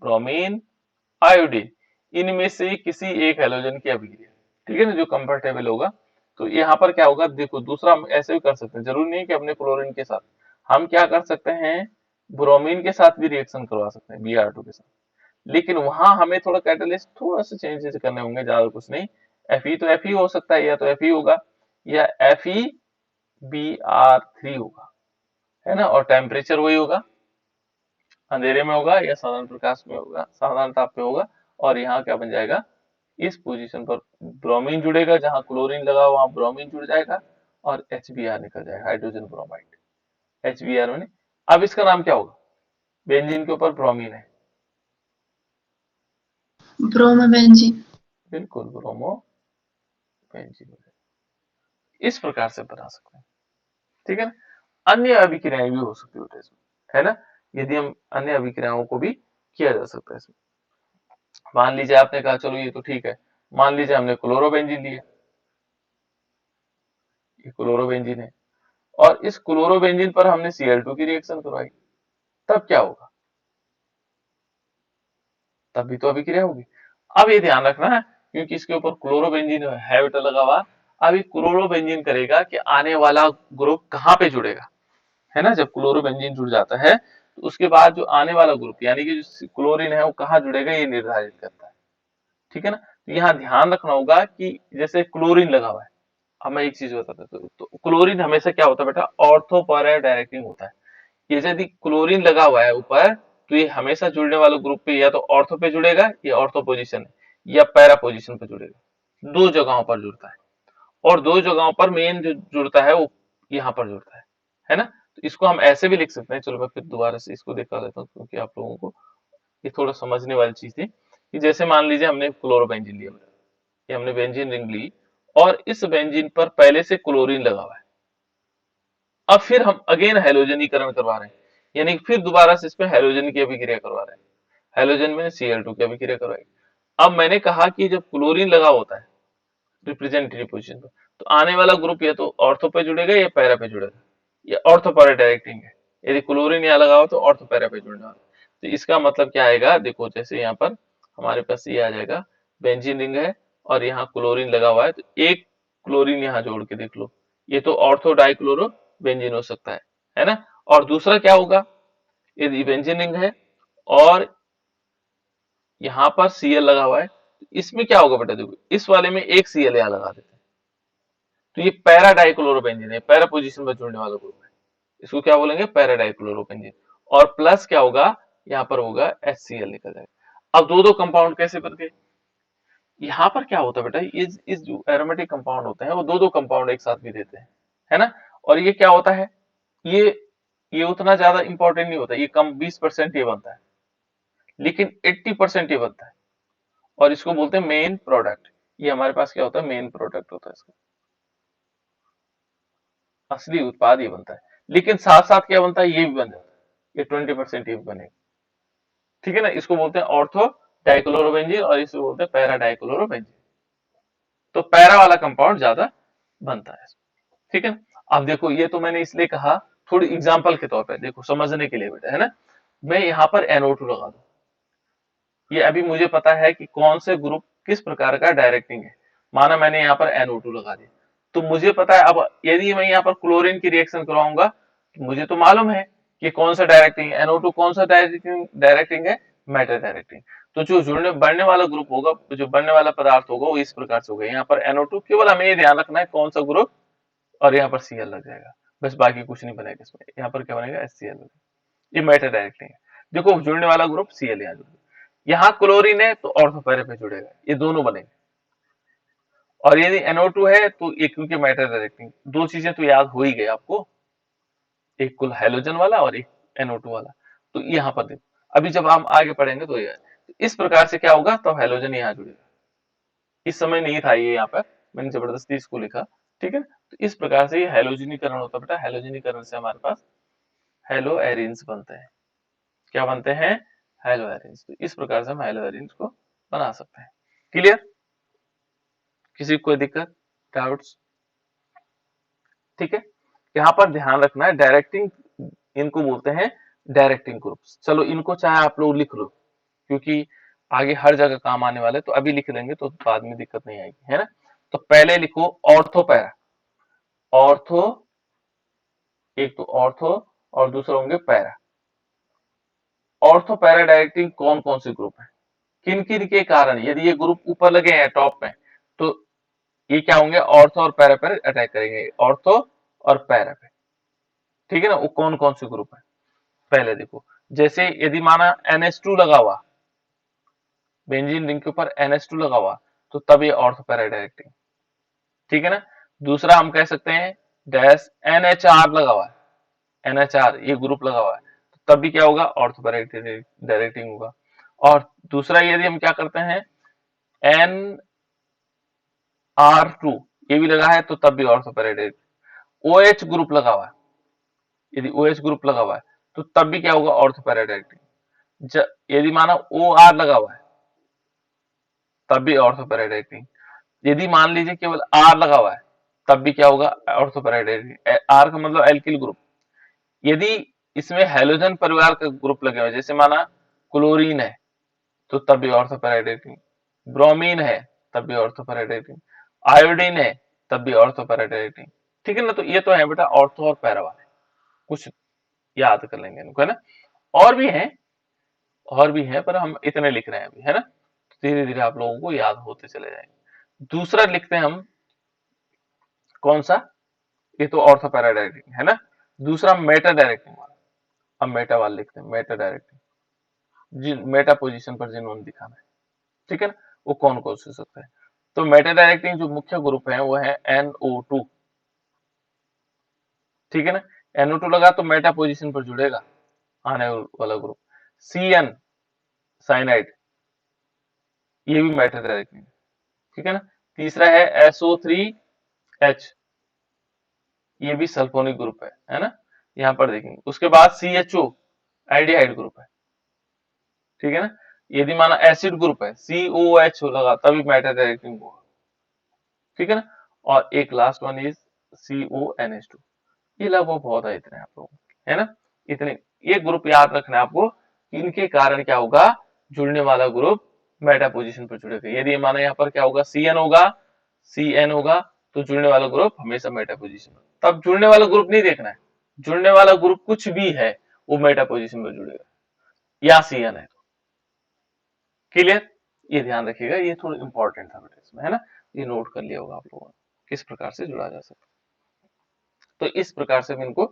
ब्रोमीन, आयोडीन, इनमें से किसी एक हैलोजन की अभिक्रिया, ठीक है ना, जो कंफर्टेबल होगा। तो यहाँ पर क्या होगा, देखो दूसरा हम ऐसे भी कर सकते हैं, जरूरी नहीं कि अपने क्लोरीन के साथ, हम क्या कर सकते हैं, ब्रोमीन के साथ भी रिएक्शन करवा सकते हैं, Br2 के साथ। लेकिन वहां हमें थोड़ा कैटलिस्ट थोड़ा सा चेंजेस करने होंगे, ज्यादा कुछ नहीं। Fe तो Fe हो सकता है, या तो Fe होगा या FeBr3 होगा, है ना, और टेम्परेचर वही होगा, अंधेरे में होगा या साधारण प्रकाश में होगा, साधारण ताप पे होगा। और यहाँ क्या बन जाएगा, इस पोजीशन पर ब्रोमीन जुड़ेगा, जहां क्लोरीन लगा वहां ब्रोमीन जुड़ जाएगा और HBr निकल जाएगा, हाइड्रोजन ब्रोमाइड, HBr में। अब इसका नाम क्या होगा, बेंजीन के ऊपर ब्रोमीन है, ब्रोमोबेंजीन। बिल्कुल ब्रोमो बेंजीन। इस प्रकार से बना सकते हैं, ठीक है ना। अन्य अभिक्रियाएं भी हो सकती है इसमें, है ना, यदि हम अन्य अभिक्रियाओं को भी किया जा सकता है इसमें। मान लीजिए आपने कहा चलो ये तो ठीक है, मान लीजिए हमने क्लोरोबेंजीन लिया, ये क्लोरोबेंजीन है, और इस क्लोरोबेंजीन पर हमने Cl2 की रिएक्शन करवाई, तब क्या होगा, तब भी तो अभिक्रिया होगी। अब ये ध्यान रखना है, क्योंकि इसके ऊपर क्लोरोबेंजीन है बेटा लगा हुआ। अब ये क्लोरोबेंजीन करेगा कि आने वाला ग्रुप कहाँ पे जुड़ेगा, है ना, जब क्लोरोबेंजीन जुड़ जाता है तो उसके बाद जो आने वाला ग्रुप यानी कि जो क्लोरीन है वो कहाँ जुड़ेगा, ये निर्धारित करता है, ठीक है ना। तो यहाँ ध्यान रखना होगा कि जैसे क्लोरीन लगा हुआ है, अब मैं एक चीज बताता हूँ, तो क्लोरीन हमेशा क्या होता है बेटा, ऑर्थो पर डायरेक्टिंग होता है। ये यदि क्लोरीन लगा हुआ है ऊपर, तो ये हमेशा जुड़ने वाले ग्रुप पे या तो ऑर्थो पे जुड़ेगा, या ऑर्थो पोजीशन है या पैरा पोजीशन पे जुड़ेगा, दो जगहों पर जुड़ता है। और दो जगहों पर मेन जो जुड़ता है वो यहाँ पर जुड़ता है ना। तो इसको हम ऐसे भी लिख सकते हैं, चलो मैं फिर दोबारा से इसको दिखा लेता हूँ, क्योंकि आप लोगों को ये थोड़ा समझने वाली चीज थी, कि जैसे मान लीजिए हमने क्लोरोबेंजीन लिया, ये हमने बेंजीन रिंग ली, और इस बेंजीन पर पहले से क्लोरीन लगा हुआ है। अब फिर हम अगेन हैलोजनीकरण करवा रहे हैं, यानी फिर दोबारा से इसमें हैलोजन की अभिक्रिया करवा रहे हैं, हैलोजन में Cl2 की अभिक्रिया करवाई। अब मैंने कहा कि जब क्लोरीन लगा होता है रिप्रेजेंटेटिव पोजीशन पर, तो आने वाला ग्रुप या तो ऑर्थो पे जुड़ेगा या पैरा पे जुड़ेगा, या ऑर्थो पैरा डायरेक्टिंग है। यदि क्लोरीन यहाँ लगा हो तो ऑर्थो पैरा पे जुड़ने वाला। तो इसका मतलब क्या आएगा, देखो जैसे यहाँ पर हमारे पास ये आ जाएगा बेंजीन रिंग है और यहाँ क्लोरीन लगा हुआ है, तो एक क्लोरीन यहाँ जोड़ के देख लो, ये तो ऑर्थो डाइक्लोरो बेंजीन हो सकता है ना। और दूसरा क्या होगा, यदि बेंजीन रिंग है और यहाँ पर Cl लगा हुआ है, तो इसमें क्या होगा बेटा, देखो इस वाले में एक Cl यहाँ लगा देते हैं, तो ये पैरा डाइक्लोरोबेंजीन है, पैरा पोजीशन पर जुड़ने वाला ग्रुप है, इसको क्या बोलेंगे, पैरा डाइक्लोरोबेंजीन। और प्लस क्या होगा, यहाँ पर होगा HCl निकल जाएगा। अब दो दो कंपाउंड कैसे बन गए, यहाँ पर क्या होता है बेटा, इस जो एरोमेटिक कंपाउंड होते हैं वो दो दो कंपाउंड एक साथ भी देते हैं, है ना। और ये क्या होता है, ये ये उतना ज्यादा इंपॉर्टेंट नहीं होता, ये कम 20% ये बनता है, लेकिन 80% ये बनता है, और इसको बोलते हैं मेन प्रोडक्ट। ये हमारे पास क्या होता है, मेन प्रोडक्ट होता है, इसका असली उत्पाद ये बनता है। लेकिन साथ साथ क्या बनता है, ये भी बन जाता है, ये 20% ये भी बनेगा, ठीक है ना। इसको बोलते हैं ऑर्थो डाइक्लोरोबेंजीन और इसको बोलते हैं पैरा डाइक्लोरोबेंजीन। तो पैरा वाला कंपाउंड ज्यादा बनता है, ठीक है ना। अब देखो ये तो मैंने इसलिए कहा थोड़ी एग्जांपल के तौर पे, देखो समझने के लिए बेटा, है ना। मैं यहाँ पर NO2 लगा दूं, ये अभी मुझे पता है कि कौन से ग्रुप किस प्रकार का डायरेक्टिंग है, माना मैंने यहाँ पर NO2 लगा दिया, तो मुझे पता है अब यदि मैं यहाँ पर क्लोरीन की रिएक्शन कराऊंगा, तो मुझे तो मालूम है कि कौन सा डायरेक्टिंग है, NO2 कौन सा डायरेक्टिंग है, मेटा डायरेक्टिंग। तो जो जुड़ने बढ़ने वाला ग्रुप होगा, जो बढ़ने वाला पदार्थ होगा वो इस प्रकार से होगा, यहाँ पर NO2, केवल हमें ये ध्यान रखना है कौन सा ग्रुप, और यहाँ पर Cl लग जाएगा, बस बाकी कुछ नहीं बनेगा इसमें, यहाँ पर क्या बनेगा, HCl, ये मेटा डायरेक्टिंग है। देखो जुड़ने वाला ग्रुप Cl यहाँ जुड़ेगा, यहाँ क्लोरीन है तो ऑर्थो पैरा पे जुड़ेगा, ये दोनों बनेंगे। और यदि NO2 है तो ये, क्योंकि मेटा डायरेक्टिंग, दो चीजें तो याद हो ही गई आपको, एक कुल हैलोजन वाला और एक NO2 वाला। तो यहाँ पर देखो, अभी जब हम आगे पढ़ेंगे तो ये तो इस प्रकार से क्या होगा, तो हैलोजन यहाँ जुड़ेगा, इस समय नहीं था ये यहाँ पर, मैंने जबरदस्ती इसको लिखा, ठीक है। तो इस प्रकार से ये हैलोजनीकरण होता है बेटा, हैलोजनीकरण से हमारे पास हेलो एरिन्स बनते हैं, क्या बनते हैं, हेलो एरिन्स। तो इस प्रकार से हम हेलो एरिन्स को बना सकते हैं। क्लियर, किसी को कोई दिक्कत, डाउट्स, ठीक है। यहाँ पर ध्यान रखना है, डायरेक्टिंग इनको बोलते हैं डायरेक्टिंग ग्रुप्स। चलो इनको चाहे आप लोग लिख लो, क्योंकि आगे हर जगह काम आने वाले, तो अभी लिख लेंगे तो बाद में दिक्कत नहीं आएगी, है ना। तो पहले लिखो ऑर्थो पैरा, ऑर्थो, एक तो ऑर्थो और दूसरा होंगे पैरा। ऑर्थो पैरा डायरेक्टिंग कौन कौन से ग्रुप है, किन किन के कारण, यदि ये ग्रुप ऊपर लगे हैं टॉप में, तो ये क्या होंगे, ऑर्थो और पैरा पर अटैक करेंगे, ऑर्थो और पैरा पे, ठीक है ना। वो कौन कौन से ग्रुप है, पहले देखो, जैसे यदि माना NH2 लगा हुआ, बेंजीन रिंग के ऊपर NH2 लगा हुआ, तो तब ये ऑर्थो पैरा डायरेक्टिंग, ठीक है ना। दूसरा हम कह सकते हैं डैश NHR लगा हुआ है, NHR ये ग्रुप लगा हुआ है, तो तब भी क्या होगा, ऑर्थो पैरा डायरेक्टिंग होगा। और दूसरा यदि हम क्या करते हैं, NR2 ये भी लगा है, तो तब भी ortho para directing. OH group लगा हुआ है, यदि OH ग्रुप लगा हुआ है, तो तब भी क्या होगा, ऑर्थो पैरा डायरेक्टिंग। यदि माना OR लगा हुआ है, तब भी ऑर्थो पैरा डायरेक्टिंग। यदि मान लीजिए केवल R लगा हुआ है, तब भी क्या होगा, ऑर्थो पैरा डायरेक्टिंग। R का मतलब एल्किल ग्रुप। यदि इसमें हैलोजन परिवार का ग्रुप लगे हुए, जैसे माना क्लोरीन है, तो तब भी ऑर्थो पैरा डायरेक्टिंग। ब्रोमीन है, तब भी ऑर्थो पैरा डायरेक्टिंग। आयोडीन है, तब भी ऑर्थो पैरा डायरेक्टिंग, ठीक है ना। तो ये तो है बेटा ऑर्थो और पैरा वाले, कुछ याद कर लेंगे इनको, है ना। और भी हैं, और भी हैं, पर हम इतने लिख रहे हैं अभी, है ना। धीरे धीरे आप लोगों को याद होते चले जाएंगे। दूसरा लिखते हैं हम, कौन सा, ये तो ऑर्थो पैरा डायरेक्टिंग है ना। दूसरा मेटा डायरेक्टिंग वाला, अब मेटा वाला लिखते हैं, मेटा डायरेक्टिंग, जिन मेटा पोजीशन पर जिन्होंने दिखाना है, ठीक है ना, वो कौन कौन से सकते हैं। तो मेटा डायरेक्टिंग जो मुख्य ग्रुप है वो है NO2, ठीक है ना। NO2 लगा तो मेटा पोजीशन पर जुड़ेगा आने वाला ग्रुप। CN साइनाइड, ये भी मेटा डायरेक्टिंग, ठीक है ना। तीसरा है SO3H, ये भी सल्फोनिक ग्रुप है ना, यहाँ पर देखेंगे। उसके बाद CHO एल्डिहाइड ग्रुप है, ठीक है ना। यदि माना एसिड ग्रुप है, COH लगा तभी मेटा डायरेक्टिंग होगा, ठीक है ना। और एक लास्ट वन इज CONH2। ये लगभग बहुत है, इतने आप लोगों, है ना। इतने ये ग्रुप याद रखना है आपको, इनके कारण क्या होगा, जुड़ने वाला ग्रुप मेटा पोजीशन पर जुड़ेगा। यदि माना यहाँ पर क्या होगा, CN होगा तो जुड़ने वाला ग्रुप हमेशा मेटा पोजीशन पर। तब जुड़ने वाला ग्रुप नहीं देखना है, जुड़ने वाला ग्रुप कुछ भी है वो मेटा पोजीशन पर जुड़ेगा या CN है। क्लियर, ये ध्यान रखिएगा, ये थोड़ा इंपॉर्टेंट था बेटा इसमें, है ना, ये नोट कर लिया होगा आप लोगों ने किस प्रकार से जुड़ा जा सकता है। तो इस प्रकार से हम इनको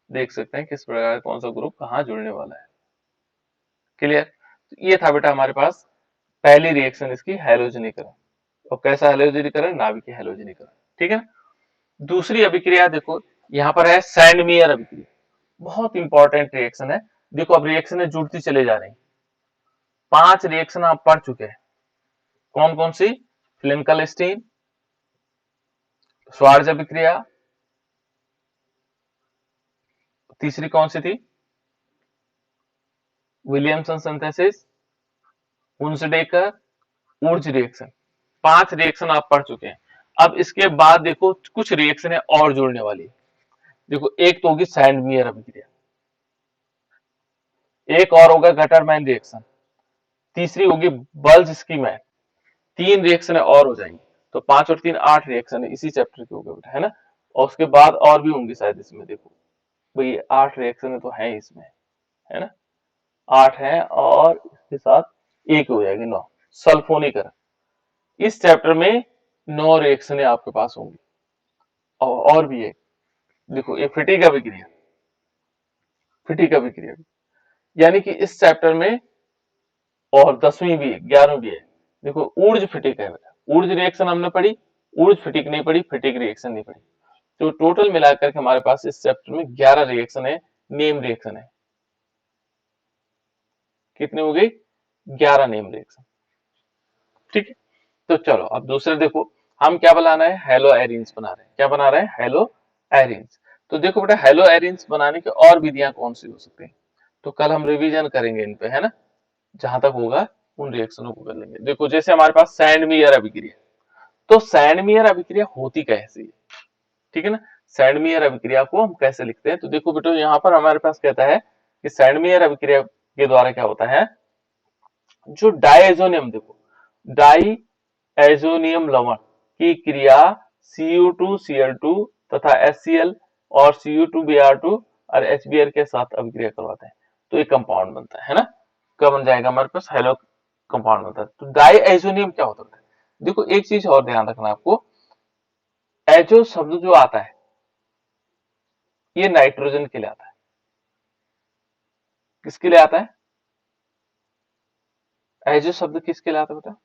देख सकते हैं किस प्रकार कौन सा ग्रुप कहाँ जुड़ने वाला है। क्लियर, तो ये था बेटा हमारे पास पहली रिएक्शन इसकी हैलोजनीकरण। और कैसा हैलोजनीकरण, नाभिकीय हैलोजनीकरण, ठीक है ना। दूसरी अभिक्रिया देखो यहाँ पर है सैंडमियर अभिक्रिया, बहुत इंपॉर्टेंट रिएक्शन है। देखो अब रिएक्शन जुड़ती चले जा रही, 5 रिएक्शन आप पढ़ चुके हैं। कौन कौन सी, फ्लिंकलस्टीन, श्वार्ज अभिक्रिया, तीसरी कौन सी थी, विलियमसन सिंथेसिस, उन्सडेकर, उर्ज रिएक्शन। 5 रिएक्शन आप पढ़ चुके हैं। अब इसके बाद देखो कुछ रिएक्शन है और जुड़ने वाली। देखो एक तो होगी सैंडमियर अभिक्रिया, एक और होगा गटरमैन रिएक्शन, तीसरी होगी बल्ज स्कीमैन। 3 रिएक्शन और हो जाएंगी, तो 5 और 3 8 रिएक्शन है इसी चैप्टर के हो गए बेटा, है ना। और उसके बाद और भी होंगी शायद इसमें, देखो भाई 8 रिएक्शन तो है इसमें, है ना, 8 है और इसके साथ एक हो जाएगी 9, सल्फोनीकरण। इस चैप्टर में 9 रिएक्शन आपके पास होंगी। और भी है, देखो ये फिटिक अभिक्रिया, फिटिक अभिक्रिया, यानी कि इस चैप्टर में और 10वीं भी है, 11वीं भी है। देखो ऊर्ज फिटिक है बेटा, ऊर्ज रिएक्शन हमने पढ़ी, ऊर्ज फिटिक नहीं पढ़ी, फिटिक रिएक्शन नहीं पढ़ी। तो टोटल मिलाकर के हमारे पास इस चैप्टर में 11 रिएक्शन है, नेम रिएक्शन है। कितने हो गई, 11 नेम रिएक्शन, ठीक है। तो चलो अब दूसरे देखो, हम क्या बनाना है, हेलो एरिन्स बना रहे हैं। क्या बना रहे हैं, हेलो एरिन्स। तो देखो बेटा हेलो एरिन्स बनाने की और विधियां कौन सी हो सकती हैं, तो कल हम रिवीजन करेंगे इन पे, है ना, जहां तक होगा उन रिएक्शनों को कर लेंगे। देखो जैसे हमारे पास सैंडमियर अभिक्रिया, तो सैंडमियर अभिक्रिया होती कैसी है, ठीक है ना। सैंडमियर अभिक्रिया को हम कैसे लिखते हैं, तो देखो बेटा यहाँ पर हमारे पास कहता है कि सैंडमियर अभिक्रिया के द्वारा क्या होता है, जो डायजोनियम, देखो डाइएजोनियम लवण की क्रिया Cu2Cl2 तथा HCl और Cu2Br2 और HBr के साथ अभिक्रिया करवाते हैं, तो ये कंपाउंड बनता है ना। क्या बन जाएगा हमारे पास, हेलो कंपाउंड बनता है। तो डाइएजोनियम क्या होता है, देखो एक चीज और ध्यान रखना आपको, एजो शब्द जो आता है ये नाइट्रोजन के लिए आता है। किसके लिए आता है, एजो शब्द किसके लिए आता है बेटा,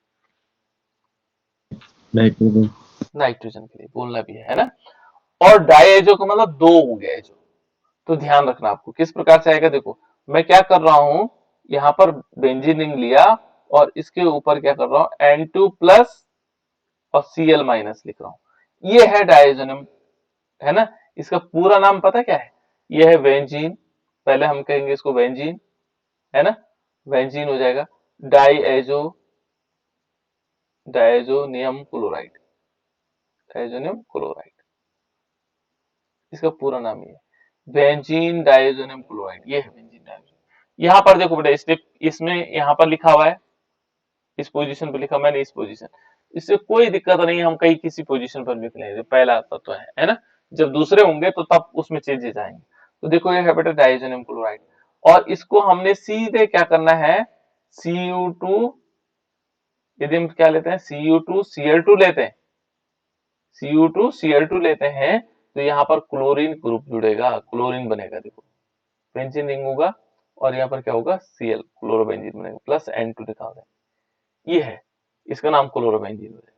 नाइट्रोजन, नाइट्रोजन के लिए, बोलना भी है ना। और डाइएजो का मतलब दो हो गया एजो, तो ध्यान रखना आपको किस प्रकार से आएगा। देखो मैं क्या कर रहा हूं, यहाँ पर बेंजीन रिंग लिया और इसके ऊपर क्या कर रहा हूं, N2 प्लस और Cl माइनस लिख रहा हूं, ये है डाइएजोनियम, है ना। इसका पूरा नाम पता क्या है, ये है बेंजीन, पहले हम कहेंगे इसको बेंजीन, है ना, बेंजीन हो जाएगा डाइएजो, डाइएजोनियम क्लोराइड, डाइएजोनियम क्लोराइड, इसका पूरा नाम ये है बेंजीन डाइएजोनियम क्लोराइड, ये है बेंजीन डाइएजोनियम। यहाँ पर देखो बेटा स्टेप, इसमें यहाँ पर लिखा हुआ है, इस पोजीशन पर लिखा मैंने, इस पोजीशन, इससे कोई दिक्कत नहीं, हम कहीं किसी पोजीशन पर लिख लेंगे, पहला तत्व है ना। जब दूसरे होंगे तो तब उसमें चेंजेस आएंगे। तो देखो ये है बेटा डाइएजोनियम क्लोराइड, और इसको हमने सीधे क्या करना है, Cu2, यदि हम क्या लेते हैं, Cu2Cl2 लेते हैं, Cu2Cl2 लेते हैं, तो यहाँ पर क्लोरीन ग्रुप जुड़ेगा, क्लोरीन बनेगा, देखो बेंजीन रिंग होगा और यहाँ पर क्या होगा, Cl, क्लोरोबेंजीन बनेगा, प्लस N2 लिखा होगा, ये है, इसका नाम क्लोरोबेंजीन हो जाएगा।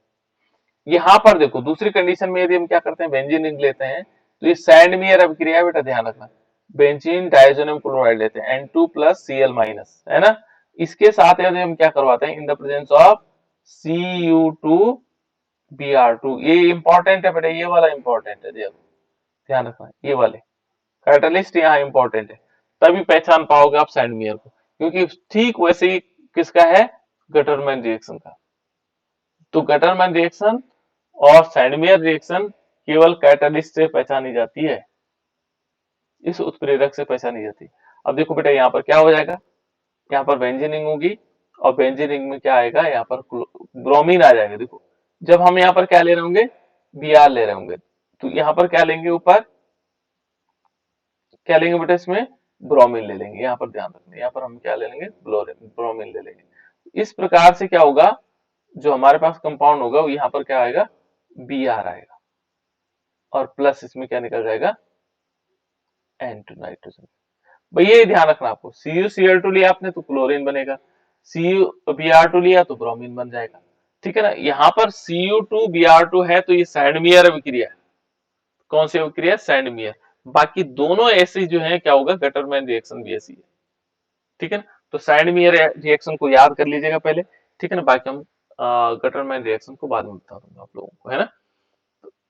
यहाँ पर देखो दूसरी कंडीशन में यदि हम क्या करते हैं, बेंजीन रिंग लेते हैं, तो ये सैंडमियर अभिक्रिया बेटा, ध्यान रखना, बेंजीन डाइएजोनियम क्लोराइड लेते हैं N2 प्लस Cl माइनस, है ना। इसके साथ यदि हम क्या करवाते हैं, in the presence of Cu2Br2, ये इंपॉर्टेंट है बेटा, ये वाला इंपॉर्टेंट है, देखो ध्यान रखना, ये वाले कैटलिस्ट यहाँ इंपॉर्टेंट है, तभी पहचान पाओगे आप सैंडमियर को, क्योंकि ठीक वैसे ही किसका है, गटरमैन रिएक्शन का। तो गटरमैन रिएक्शन और सैंडमियर रिएक्शन केवल कैटलिस्ट से पहचानी जाती है, इस उत्प्रेरक से पहचानी जाती है। अब देखो बेटा यहाँ पर क्या हो जाएगा, यहाँ पर बेंजीन रिंग होगी और बेंजीन रिंग में क्या आएगा, यहाँ पर ब्रोमीन आ जाएगा। देखो जब हम यहाँ पर क्या ले रहे होंगे, Br ले रहे होंगे, तो यहाँ पर क्या लेंगे, ऊपर क्या लेंगे बेटा, इसमें ब्रोमीन ले लेंगे। यहाँ पर ध्यान रखना, यहाँ पर हम क्या ले लेंगे, ब्रोमीन ले लेंगे। इस प्रकार से क्या होगा, जो हमारे पास कंपाउंड होगा वो यहाँ पर क्या आएगा, Br आएगा, और प्लस इसमें क्या निकल जाएगा, N2 नाइट्रोजन। भैया ये ध्यान रखना आपको, CuCl2 लिया आपने तो क्लोरीन बनेगा, CuBr2 लिया तो ब्रोमीन बन जाएगा। ठीक है ना, यहाँ पर Cu2Br2 है तो ये सैंडमियर अभिक्रिया है। कौन सी अभिक्रिया, सैंडमियर। बाकी दोनों ऐसे जो है क्या होगा, गटरमैन रिएक्शन भी ऐसी है। ठीक है ना, तो सैंडमियर रिएक्शन को याद कर लीजिएगा पहले। ठीक है ना, बाकी हम गटरमैन रिएक्शन को बाद में बता दूंगा आप लोगों को, है ना।